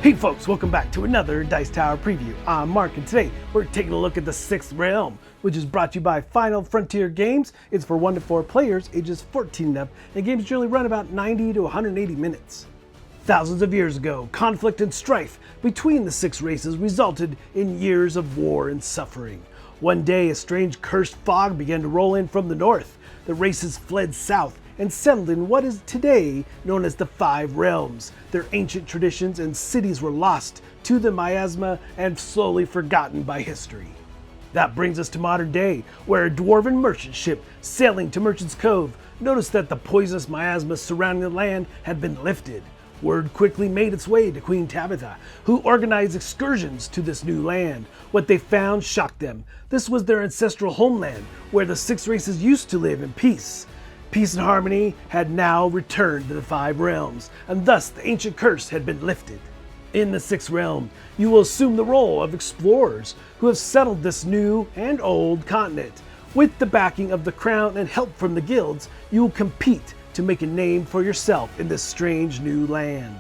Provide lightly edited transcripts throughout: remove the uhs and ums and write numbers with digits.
Hey folks, welcome back to another Dice Tower preview. I'm Mark, and today we're taking a look at the 6th Realm, which is brought to you by Final Frontier Games. It's for 1 to 4 players, ages 14 and up, and games generally run about 90 to 180 minutes. Thousands of years ago, conflict and strife between the 6 races resulted in years of war and suffering. One day, a strange cursed fog began to roll in from the north. The races fled south and settled in what is today known as the 5 Realms. Their ancient traditions and cities were lost to the miasma and slowly forgotten by history. That brings us to modern day, where a dwarven merchant ship sailing to Merchant's Cove noticed that the poisonous miasma surrounding the land had been lifted. Word quickly made its way to Queen Tabitha, who organized excursions to this new land. What they found shocked them. This was their ancestral homeland, where the 6 races used to live in peace. Peace and harmony had now returned to the 5 Realms, and thus the ancient curse had been lifted. In the 6th Realm, you will assume the role of explorers who have settled this new and old continent. With the backing of the crown and help from the guilds, you will compete to make a name for yourself in this strange new land.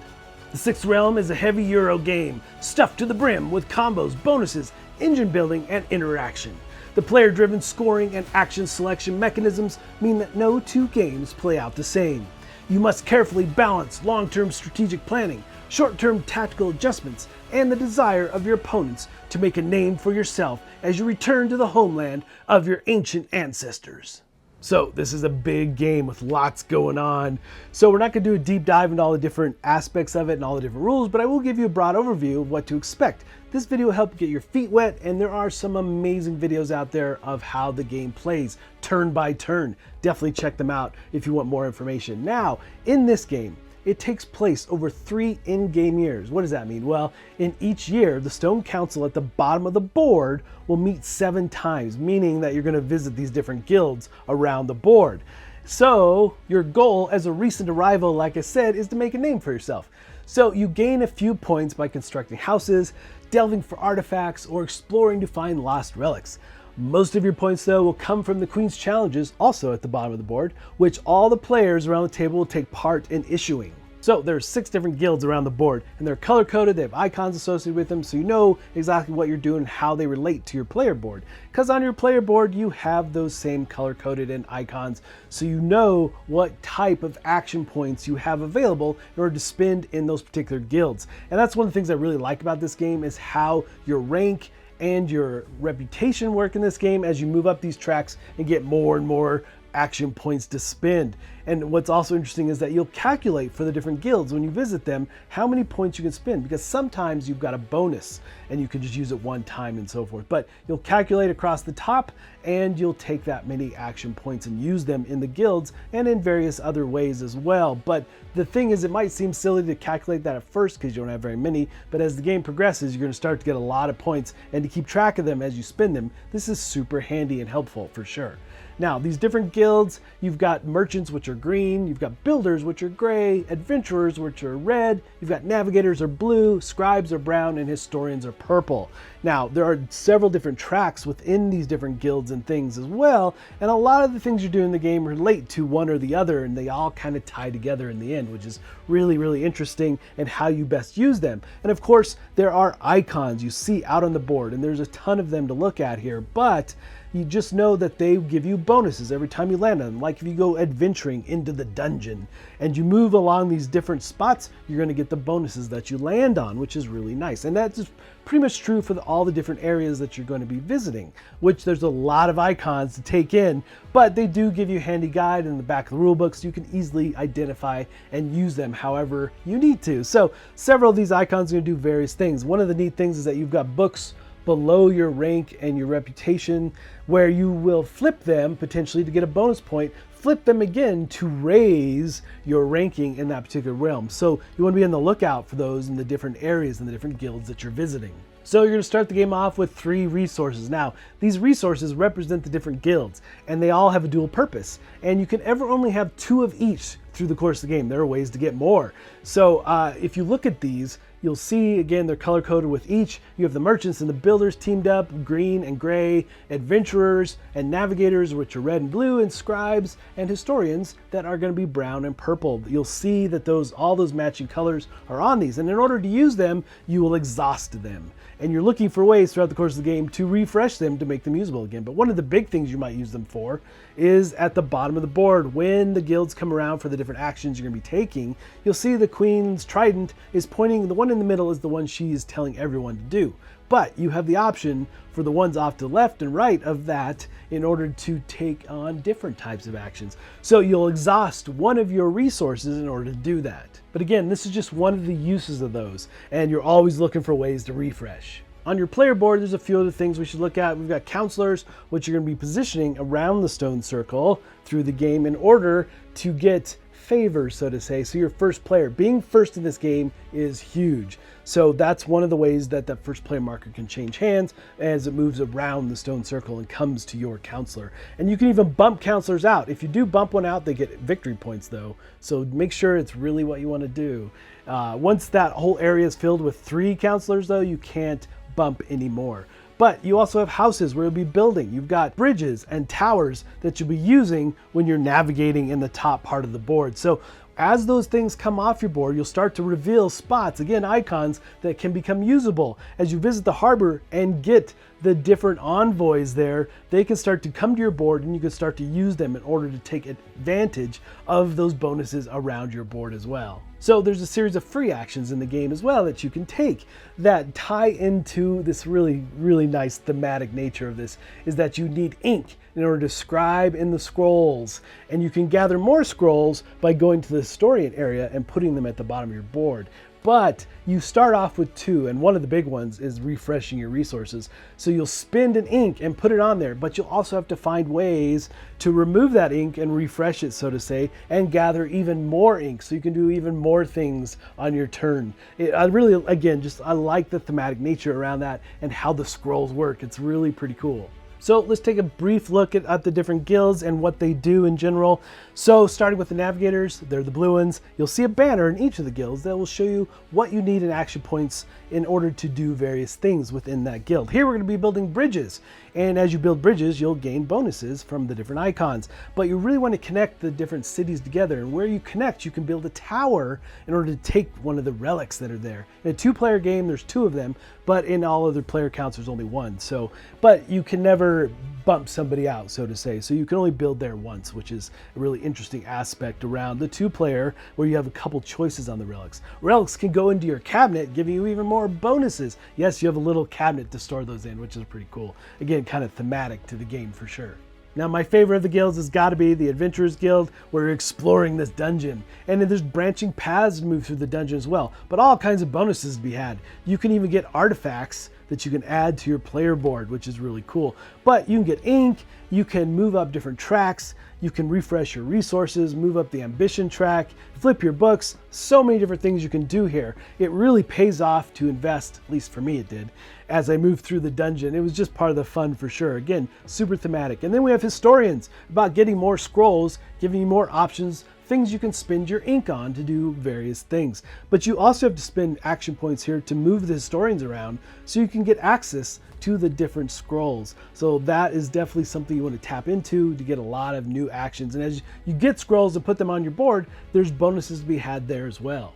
The 6th Realm is a heavy Euro game, stuffed to the brim with combos, bonuses, engine building, and interaction. The player-driven scoring and action selection mechanisms mean that no 2 games play out the same. You must carefully balance long-term strategic planning, short-term tactical adjustments, and the desire of your opponents to make a name for yourself as you return to the homeland of your ancient ancestors. So this is a big game with lots going on. So we're not going to do a deep dive into all the different aspects of it and all the different rules, but I will give you a broad overview of what to expect. This video will help get your feet wet, and there are some amazing videos out there of how the game plays turn by turn. Definitely check them out if you want more information. Now, in this game, it takes place over 3 in-game years. What does that mean? Well, in each year, the Stone Council at the bottom of the board will meet 7 times, meaning that you're going to visit these different guilds around the board. So your goal as a recent arrival, like I said, is to make a name for yourself. So you gain a few points by constructing houses, delving for artifacts, or exploring to find lost relics. Most of your points, though, will come from the Queen's Challenges, also at the bottom of the board, which all the players around the table will take part in issuing. So there are 6 different guilds around the board, and they're color-coded, they have icons associated with them, so you know exactly what you're doing and how they relate to your player board. Because on your player board, you have those same color-coded and icons, so you know what type of action points you have available in order to spend in those particular guilds. And that's one of the things I really like about this game, is how your rank and your reputation work in this game as you move up these tracks and get more and more action points to spend. And what's also interesting is that you'll calculate for the different guilds when you visit them how many points you can spend, because sometimes you've got a bonus and you can just use it one time and so forth. But you'll calculate across the top and you'll take that many action points and use them in the guilds and in various other ways as well. But the thing is, it might seem silly to calculate that at first because you don't have very many, but as the game progresses, you're going to start to get a lot of points, and to keep track of them as you spend them, this is super handy and helpful for sure. Now, these different guilds, you've got merchants, which are green, you've got builders, which are gray, adventurers, which are red, you've got navigators are blue, scribes are brown, and historians are purple. Now, there are several different tracks within these different guilds and things as well, and a lot of the things you do in the game relate to one or the other, and they all kind of tie together in the end, which is really, really interesting, and how you best use them. And of course, there are icons you see out on the board, and there's a ton of them to look at here, but you just know that they give you bonuses every time you land on them. Like if you go adventuring into the dungeon and you move along these different spots, you're going to get the bonuses that you land on, which is really nice. And that's pretty much true for all the different areas that you're going to be visiting, which there's a lot of icons to take in, but they do give you a handy guide in the back of the rule book, so you can easily identify and use them however you need to. So several of these icons are going to do various things. One of the neat things is that you've got books below your rank and your reputation, where you will flip them potentially to get a bonus point, flip them again to raise your ranking in that particular realm. So you want to be on the lookout for those in the different areas and the different guilds that you're visiting. So you're going to start the game off with 3 resources. Now, these resources represent the different guilds, and they all have a dual purpose, and you can ever only have 2 of each through the course of the game. There are ways to get more. So if you look at these, you'll see, again, they're color-coded with each. You have the merchants and the builders teamed up, green and gray, adventurers and navigators, which are red and blue, and scribes and historians that are going to be brown and purple. You'll see that all those matching colors are on these, and in order to use them, you will exhaust them. And you're looking for ways throughout the course of the game to refresh them to make them usable again. But one of the big things you might use them for is at the bottom of the board. When the guilds come around for the different actions you're going to be taking, you'll see the queen's trident is pointing, the one in the middle is the one she's telling everyone to do. But you have the option for the ones off to the left and right of that in order to take on different types of actions. So you'll exhaust one of your resources in order to do that. But again, this is just one of the uses of those, and you're always looking for ways to refresh. On your player board, there's a few other things we should look at. We've got counselors, which you're going to be positioning around the stone circle through the game in order to get favors, so to say. So your first player, being first in this game is huge. So that's one of the ways that that first player marker can change hands as it moves around the stone circle and comes to your counselor. And you can even bump counselors out. If you do bump one out, they get victory points though. So make sure it's really what you want to do. Once that whole area is filled with 3 counselors though, you can't bump anymore. But you also have houses where you'll be building. You've got bridges and towers that you'll be using when you're navigating in the top part of the board. So as those things come off your board, you'll start to reveal spots, again, icons that can become usable. As you visit the harbor and get the different envoys there, they can start to come to your board and you can start to use them in order to take advantage of those bonuses around your board as well. So there's a series of free actions in the game as well that you can take that tie into this really, really nice thematic nature of this, is that you need ink in order to scribe in the scrolls. And you can gather more scrolls by going to the historian area and putting them at the bottom of your board. But you start off with 2, and one of the big ones is refreshing your resources. So you'll spend an ink and put it on there, but you'll also have to find ways to remove that ink and refresh it, so to say, and gather even more ink so you can do even more things on your turn. I really, again, I like the thematic nature around that and how the scrolls work. It's really pretty cool. So let's take a brief look at the different guilds and what they do in general. So starting with the navigators, they're the blue ones. You'll see a banner in each of the guilds that will show you what you need in action points in order to do various things within that guild. Here we're going to be building bridges. And as you build bridges, you'll gain bonuses from the different icons. But you really want to connect the different cities together. And where you connect, you can build a tower in order to take one of the relics that are there. In a 2-player game, there's 2 of them, but in all other player counts, there's only 1. So, but you can never bump somebody out, so to say. So you can only build there once, which is a really interesting aspect around the 2-player where you have a couple choices on the relics. Relics can go into your cabinet, giving you even more bonuses. Yes, you have a little cabinet to store those in, which is pretty cool. Again, kind of thematic to the game for sure. Now, my favorite of the guilds has got to be the Adventurers Guild, where you're exploring this dungeon. And then there's branching paths to move through the dungeon as well, but all kinds of bonuses to be had. You can even get artifacts that you can add to your player board, which is really cool. But you can get ink, you can move up different tracks, you can refresh your resources, move up the ambition track, flip your books, so many different things you can do here. It really pays off to invest, at least for me it did, as I moved through the dungeon. It was just part of the fun for sure. Again, super thematic. And then we have historians, about getting more scrolls, giving you more options, things you can spend your ink on to do various things. But you also have to spend action points here to move the historians around so you can get access to the different scrolls. So that is definitely something you want to tap into to get a lot of new actions. And as you get scrolls and put them on your board, there's bonuses to be had there as well.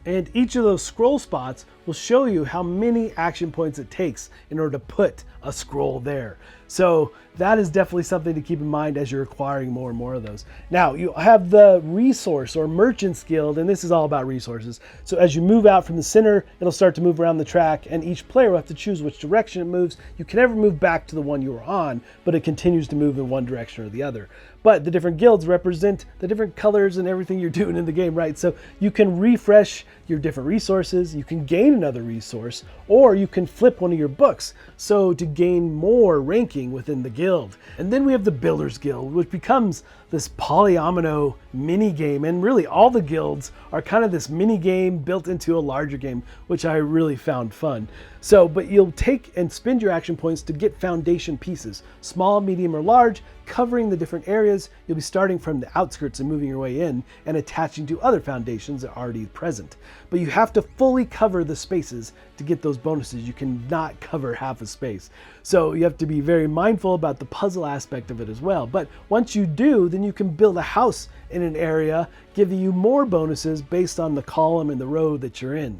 And each of those scroll spots will show you how many action points it takes in order to put a scroll there. So that is definitely something to keep in mind as you're acquiring more and more of those. Now you have the resource or merchants guild, and this is all about resources. So as you move out from the center, it'll start to move around the track, and each player will have to choose which direction it moves. You can never move back to the one you were on, but it continues to move in one direction or the other. But the different guilds represent the different colors and everything you're doing in the game, right? So you can refresh your different resources, you can gain another resource, or you can flip one of your books, so to gain more ranking within the guild. And then we have the Builders Guild, which becomes this polyomino mini game, and really all the guilds are kind of this mini game built into a larger game, which I really found fun. So, but you'll take and spend your action points to get foundation pieces, small, medium, or large, covering the different areas. You'll be starting from the outskirts and moving your way in and attaching to other foundations that are already present. But you have to fully cover the spaces to get those bonuses. You cannot cover half a space. So you have to be very mindful about the puzzle aspect of it as well. But once you do, then you can build a house in an area, giving you more bonuses based on the column and the row that you're in.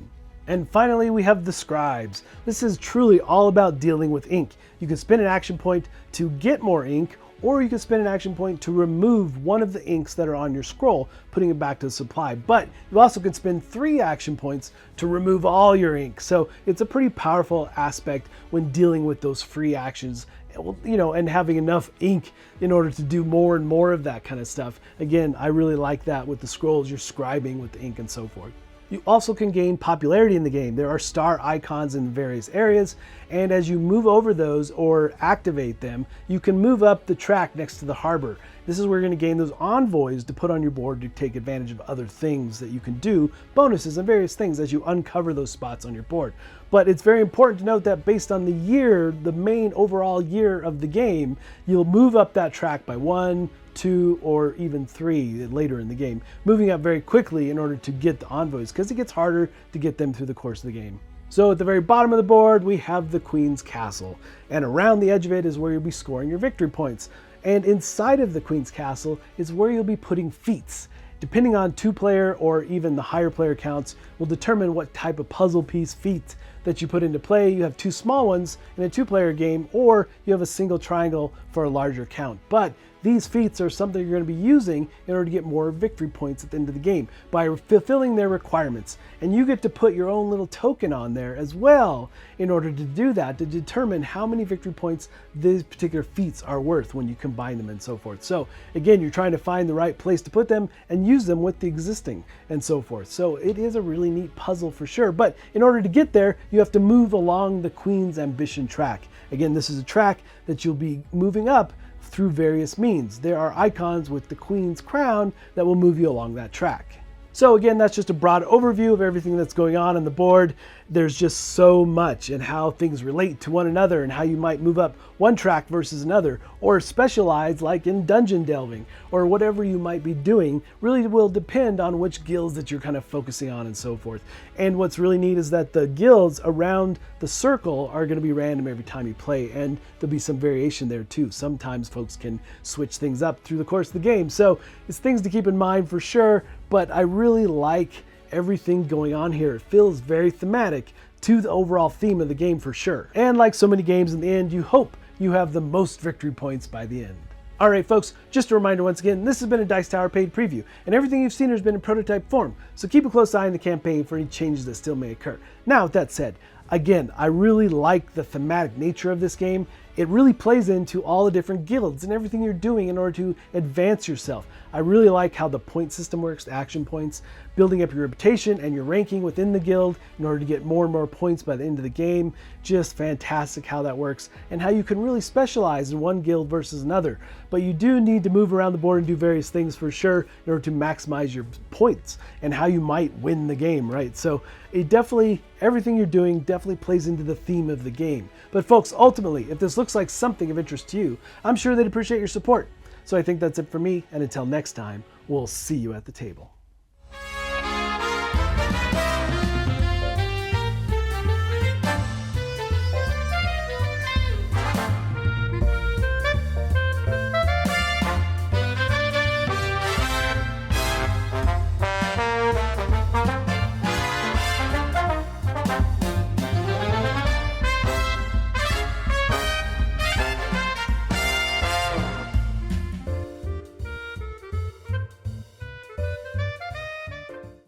And finally, we have the scribes. This is truly all about dealing with ink. You can spend an action point to get more ink, or you can spend an action point to remove one of the inks that are on your scroll, putting it back to the supply. But you also can spend 3 action points to remove all your ink. So it's a pretty powerful aspect when dealing with those free actions, you know, and having enough ink in order to do more and more of that kind of stuff. Again, I really like that with the scrolls, you're scribing with the ink and so forth. You also can gain popularity in the game. There are star icons in various areas, and as you move over those or activate them, you can move up the track next to the harbor. This is where you're going to gain those envoys to put on your board to take advantage of other things that you can do, bonuses and various things as you uncover those spots on your board. But it's very important to note that based on the year, the main overall year of the game, you'll move up that track by 1, 2, or even 3 later in the game, moving up very quickly in order to get the envoys, because it gets harder to get them through the course of the game. So at the very bottom of the board, we have the Queen's Castle, and around the edge of it is where you'll be scoring your victory points. And inside of the Queen's Castle is where you'll be putting feats. Depending on 2-player or even the higher player counts will determine what type of puzzle piece feat that you put into play. You have 2 small ones in a 2-player game, or you have a single triangle for a larger count. But these feats are something you're going to be using in order to get more victory points at the end of the game by fulfilling their requirements. And you get to put your own little token on there as well in order to do that, to determine how many victory points these particular feats are worth when you combine them and so forth. So again, you're trying to find the right place to put them and use them with the existing and so forth. So it is a really neat puzzle for sure. But in order to get there, you have to move along the Queen's Ambition track. Again, this is a track that you'll be moving up through various means. There are icons with the Queen's crown that will move you along that track. So again, that's just a broad overview of everything that's going on the board. There's just so much and how things relate to one another and how you might move up one track versus another, or specialize like in dungeon delving, or whatever you might be doing really will depend on which guilds that you're kind of focusing on and so forth. And what's really neat is that the guilds around the circle are going to be random every time you play, and there'll be some variation there too. Sometimes folks can switch things up through the course of the game. So it's things to keep in mind for sure, but I really like everything going on here. It feels very thematic to the overall theme of the game for sure. And like so many games, in the end, you hope you have the most victory points by the end. All right, folks, just a reminder once again, this has been a Dice Tower paid preview, and everything you've seen has been in prototype form, so keep a close eye on the campaign for any changes that still may occur. Now, with that said, again, I really like the thematic nature of this game. It really plays into all the different guilds and everything you're doing in order to advance yourself. I really like how the point system works, action points, building up your reputation and your ranking within the guild in order to get more and more points by the end of the game. Just fantastic how that works, and how you can really specialize in one guild versus another. But you do need to move around the board and do various things for sure in order to maximize your points and how you might win the game, right? So it definitely, everything you're doing definitely plays into the theme of the game. But folks, ultimately, if this looks like something of interest to you, I'm sure they'd appreciate your support. So I think that's it for me, and until next time, we'll see you at the table.